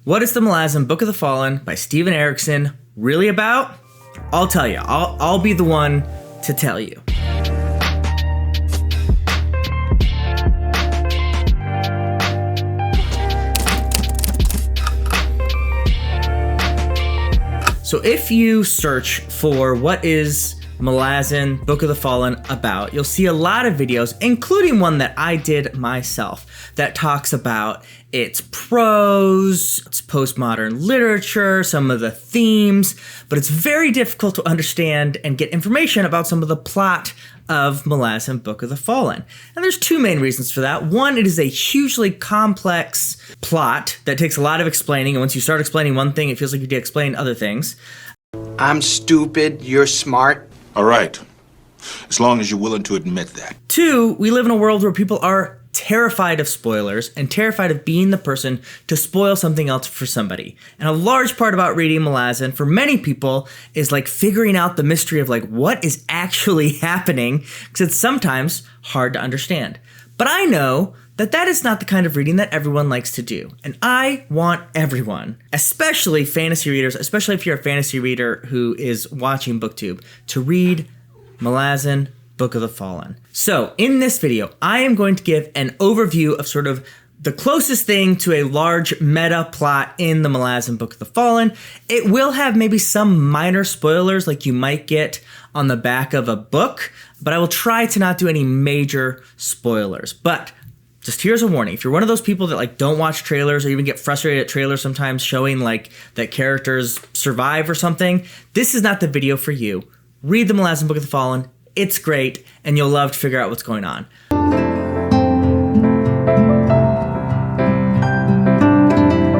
What is the Malazan Book of the Fallen by Steven Erikson really about? I'll tell you. I'll be the one to tell you. So if you search for what is Malazan Book of the Fallen about, you'll see a lot of videos, including one that I did myself, that talks about its prose, its postmodern literature, some of the themes, but it's very difficult to understand and get information about some of the plot of Malazan Book of the Fallen. And there's two main reasons for that. One, it is a hugely complex plot that takes a lot of explaining, and once you start explaining one thing, it feels like you did explain other things. I'm stupid, you're smart. All right, as long as you're willing to admit that. Two, we live in a world where people are terrified of spoilers and terrified of being the person to spoil something else for somebody. And a large part about reading Malazan for many people is like figuring out the mystery of like what is actually happening, because it's sometimes hard to understand. But I know that that is not the kind of reading that everyone likes to do. And I want everyone, especially fantasy readers, especially if you're a fantasy reader who is watching BookTube, to read Malazan Book of the Fallen. So in this video, I am going to give an overview of sort of the closest thing to a large meta plot in the Malazan Book of the Fallen. It will have maybe some minor spoilers like you might get on the back of a book, but I will try to not do any major spoilers. But just here's a warning. If you're one of those people that like don't watch trailers or even get frustrated at trailers sometimes showing like that characters survive or something, this is not the video for you. Read the Malazan Book of the Fallen. It's great, and you'll love to figure out what's going on.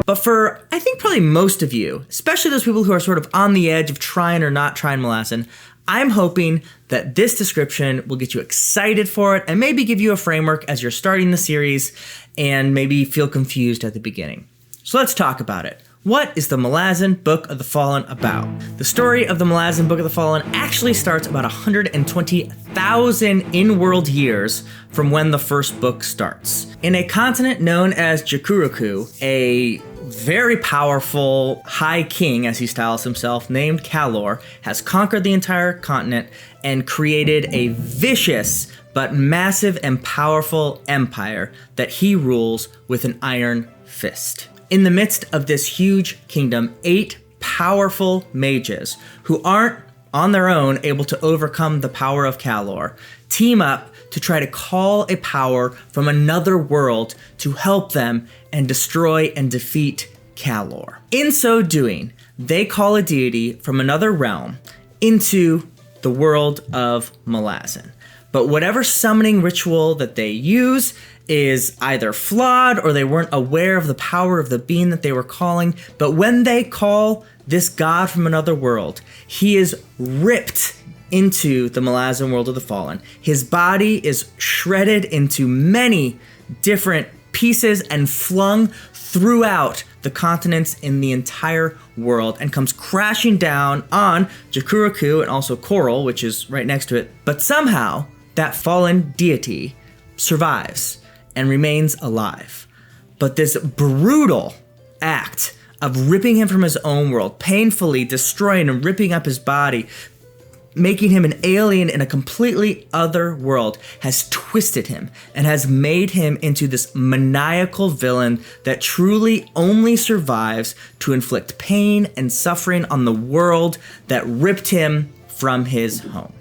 But for, I think, probably most of you, especially those people who are sort of on the edge of trying or not trying Malazan, I'm hoping that this description will get you excited for it and maybe give you a framework as you're starting the series and maybe feel confused at the beginning. So let's talk about it. What is the Malazan Book of the Fallen about? The story of the Malazan Book of the Fallen actually starts about 120,000 in-world years from when the first book starts. In a continent known as Jakuroku, a very powerful high king, as he styles himself, named Kalor, has conquered the entire continent and created a vicious but massive and powerful empire that he rules with an iron fist. In the midst of this huge kingdom, 8 powerful mages who aren't on their own able to overcome the power of Kalor team up to try to call a power from another world to help them and destroy and defeat Kalor. In so doing, they call a deity from another realm into the world of Malazan. But whatever summoning ritual that they use is either flawed or they weren't aware of the power of the being that they were calling. But when they call this god from another world, he is ripped into the Malazan world of the Fallen. His body is shredded into many different pieces and flung throughout the continents in the entire world and comes crashing down on Jakuroku and also Coral, which is right next to it. But somehow that fallen deity survives and remains alive. But this brutal act of ripping him from his own world, painfully destroying and ripping up his body, making him an alien in a completely other world, has twisted him and has made him into this maniacal villain that truly only survives to inflict pain and suffering on the world that ripped him from his home.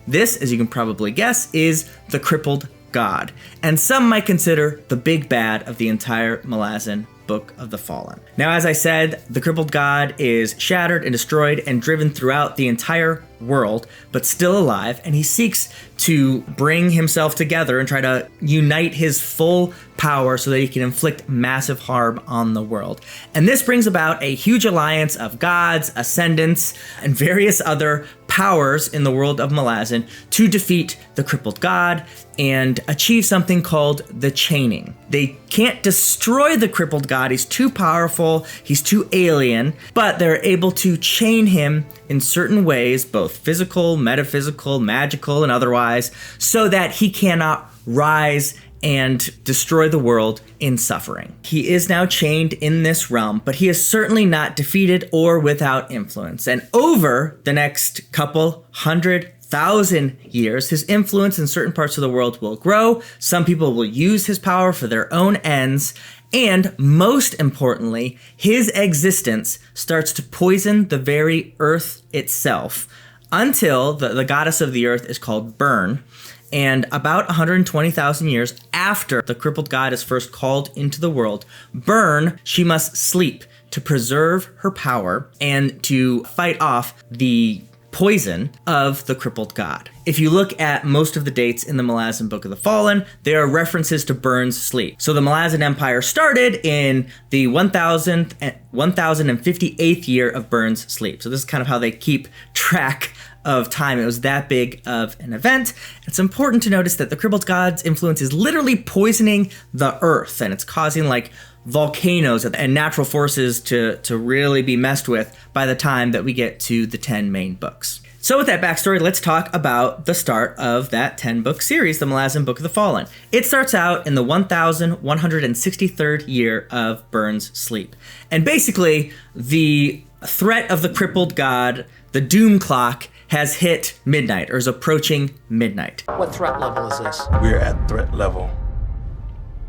This, as you can probably guess, is the crippled god, and some might consider the big bad of the entire Malazan Book of the Fallen. Now, as I said, the crippled god is shattered and destroyed and driven throughout the entire world, but still alive, and he seeks to bring himself together and try to unite his full power so that he can inflict massive harm on the world. And this brings about a huge alliance of gods, ascendants, and various other powers in the world of Malazan to defeat the crippled god and achieve something called the chaining. They can't destroy the crippled god, he's too powerful, he's too alien, but they're able to chain him in certain ways, both physical, metaphysical, magical, and otherwise, so that he cannot rise and destroy the world in suffering. He is now chained in this realm, but he is certainly not defeated or without influence. And over the next couple 100,000 years, his influence in certain parts of the world will grow. Some people will use his power for their own ends. And most importantly, his existence starts to poison the very earth itself until the goddess of the earth is called Burn. And about 120,000 years after the crippled god is first called into the world, Burn, she must sleep to preserve her power and to fight off the poison of the crippled god. If you look at most of the dates in the Malazan Book of the Fallen, there are references to Burn's sleep. So the Malazan Empire started in the 1058th year of Burn's sleep. So this is kind of how they keep track of time. It was that big of an event. It's important to notice that the crippled god's influence is literally poisoning the earth, and it's causing like volcanoes and natural forces to really be messed with by the time that we get to the 10 main books. So with that backstory, let's talk about the start of that 10-book series, the Malazan Book of the Fallen. It starts out in the 1163rd year of Burn's sleep. And basically, the threat of the crippled god, the doom clock, has hit midnight, or is approaching midnight. What threat level is this? We're at threat level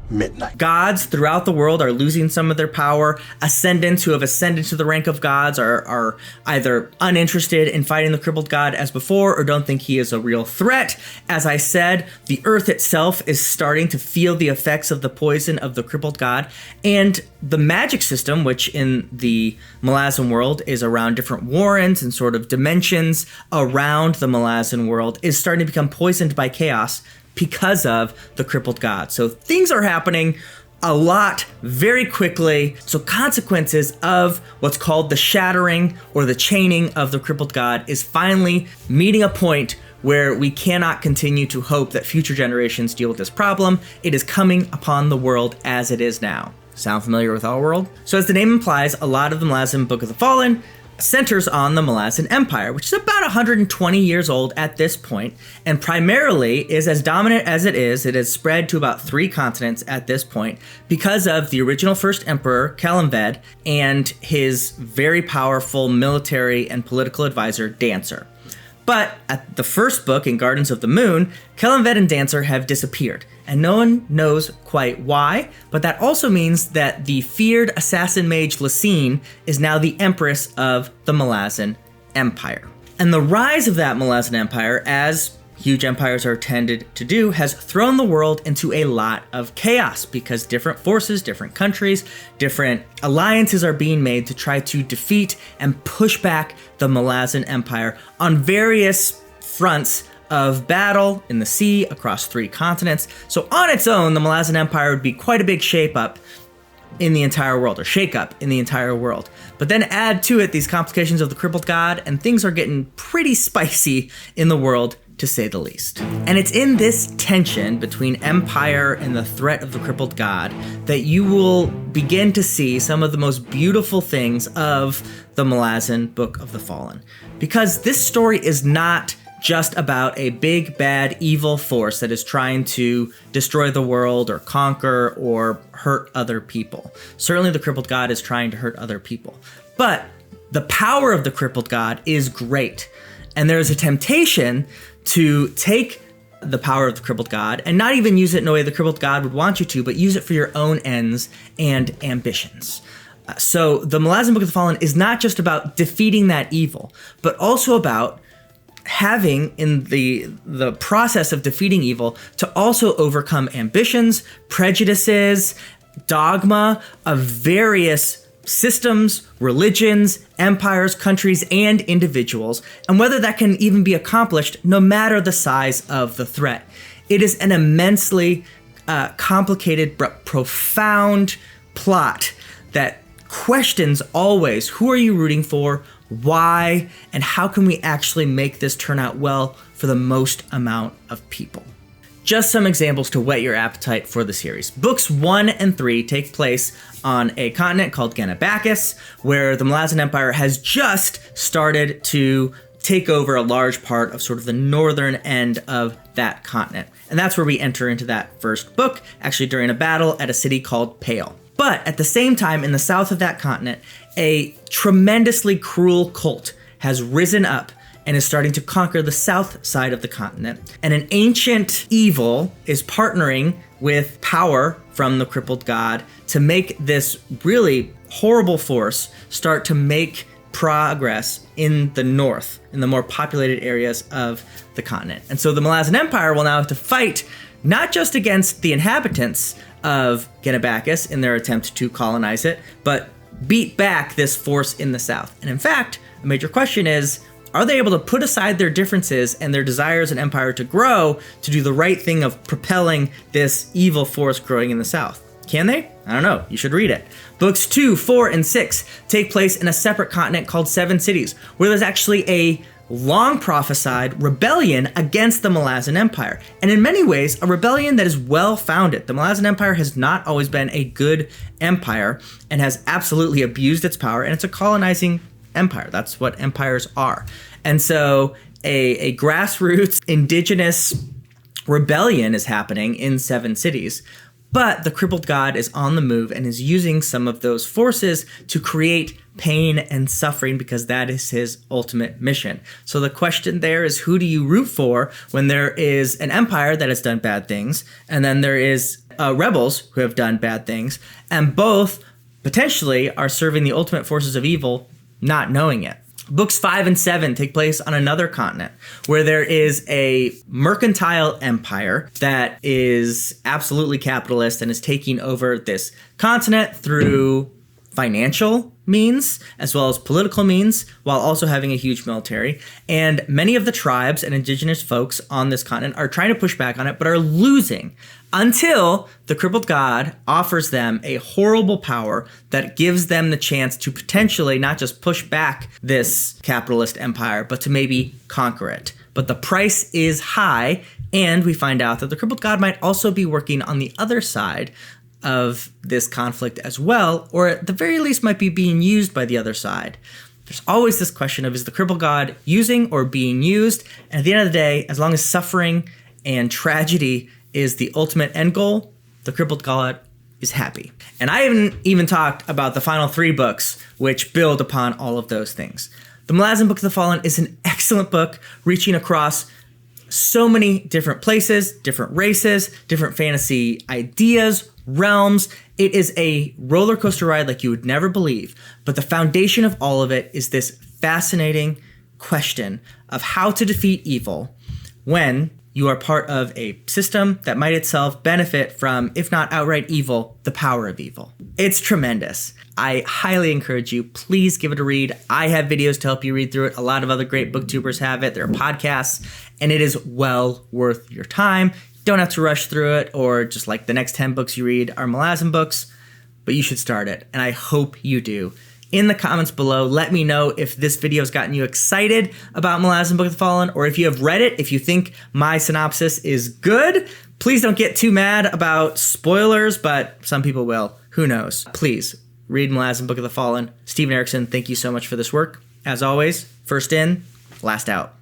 midnight. Gods throughout the world are losing some of their power. Ascendants who have ascended to the rank of gods are either uninterested in fighting the crippled god as before or don't think he is a real threat. As I said, the earth itself is starting to feel the effects of the poison of the crippled god. And the magic system, which in the Malazan world is around different warrens and sort of dimensions around the Malazan world, is starting to become poisoned by chaos because of the crippled god. So things are happening a lot very quickly. So consequences of what's called the shattering or the chaining of the crippled god is finally meeting a point where we cannot continue to hope that future generations deal with this problem. It is coming upon the world as it is now. Sound familiar with our world? So as the name implies, a lot of the Malazan Book of the Fallen centers on the Malazan Empire, which is about 120 years old at this point, and primarily is as dominant as it has spread to about 3 continents at this point because of the original first emperor, Kalimved, and his very powerful military and political advisor, Dancer. But at the first book, in Gardens of the Moon, Kalimved and Dancer have disappeared, and no one knows quite why, but that also means that the feared assassin mage Lasine is now the empress of the Malazan Empire. And the rise of that Malazan Empire, as huge empires are tended to do, has thrown the world into a lot of chaos because different forces, different countries, different alliances are being made to try to defeat and push back the Malazan Empire on various fronts of battle in the sea across 3 continents. So on its own, the Malazan Empire would be quite a big shake-up in the entire world. But then add to it these complications of the crippled god, and things are getting pretty spicy in the world, to say the least. And it's in this tension between empire and the threat of the crippled god that you will begin to see some of the most beautiful things of the Malazan Book of the Fallen. Because this story is not just about a big, bad, evil force that is trying to destroy the world or conquer or hurt other people. Certainly the crippled god is trying to hurt other people. But the power of the crippled god is great. And there is a temptation to take the power of the crippled god and not even use it in a way the crippled god would want you to, but use it for your own ends and ambitions. So the Malazan Book of the Fallen is not just about defeating that evil, but also about having, in the process of defeating evil, to also overcome ambitions, prejudices, dogma of various systems, religions, empires, countries, and individuals, and whether that can even be accomplished no matter the size of the threat. It is an immensely complicated but profound plot that questions always, who are you rooting for, why, and how can we actually make this turn out well for the most amount of people? Just some examples to whet your appetite for the series. Books 1 and 3 take place on a continent called Genabacchus, where the Malazan Empire has just started to take over a large part of sort of the northern end of that continent. And that's where we enter into that first book, actually during a battle at a city called Pale. But at the same time, in the south of that continent, a tremendously cruel cult has risen up and is starting to conquer the south side of the continent. And an ancient evil is partnering with power from the crippled god to make this really horrible force start to make progress in the north, in the more populated areas of the continent. And so the Malazan Empire will now have to fight not just against the inhabitants of Genebacus in their attempt to colonize it, but beat back this force in the south. And in fact, a major question is, are they able to put aside their differences and their desires and empire to grow to do the right thing of propelling this evil force growing in the south? Can they? I don't know. You should read it. Books 2, 4, and 6 take place in a separate continent called Seven Cities, where there's actually a long prophesied rebellion against the Malazan Empire. And in many ways, a rebellion that is well founded. The Malazan Empire has not always been a good empire and has absolutely abused its power, and it's a colonizing empire. That's what empires are. And so a grassroots indigenous rebellion is happening in Seven Cities. But the crippled god is on the move and is using some of those forces to create pain and suffering because that is his ultimate mission. So the question there is, who do you root for when there is an empire that has done bad things and then there is rebels who have done bad things, and both potentially are serving the ultimate forces of evil, not knowing it? Books 5 and 7 take place on another continent where there is a mercantile empire that is absolutely capitalist and is taking over this continent through financial means as well as political means, while also having a huge military. And many of the tribes and indigenous folks on this continent are trying to push back on it, but are losing until the crippled god offers them a horrible power that gives them the chance to potentially not just push back this capitalist empire, but to maybe conquer it. But the price is high, and we find out that the crippled god might also be working on the other side of this conflict as well, or at the very least might be being used by the other side. There's always this question of, is the crippled god using or being used? And at the end of the day, as long as suffering and tragedy is the ultimate end goal, the crippled god is happy. And I haven't even talked about the final 3 books, which build upon all of those things. The Malazan Book of the Fallen is an excellent book, reaching across so many different places, different races, different fantasy ideas, realms. It is a roller coaster ride like you would never believe. But the foundation of all of it is this fascinating question of how to defeat evil when you are part of a system that might itself benefit from, if not outright evil, the power of evil. It's tremendous. I highly encourage you, please give it a read. I have videos to help you read through it. A lot of other great booktubers have it. There are podcasts, and it is well worth your time. Don't have to rush through it, or just like the next 10 books you read are Malazan books, but you should start it, and I hope you do. In the comments below, let me know if this video has gotten you excited about Malazan Book of the Fallen, or if you have read it, if you think my synopsis is good. Please don't get too mad about spoilers, but some people will. Who knows? Please read Malazan Book of the Fallen. Steven Erikson, thank you so much for this work. As always, first in, last out.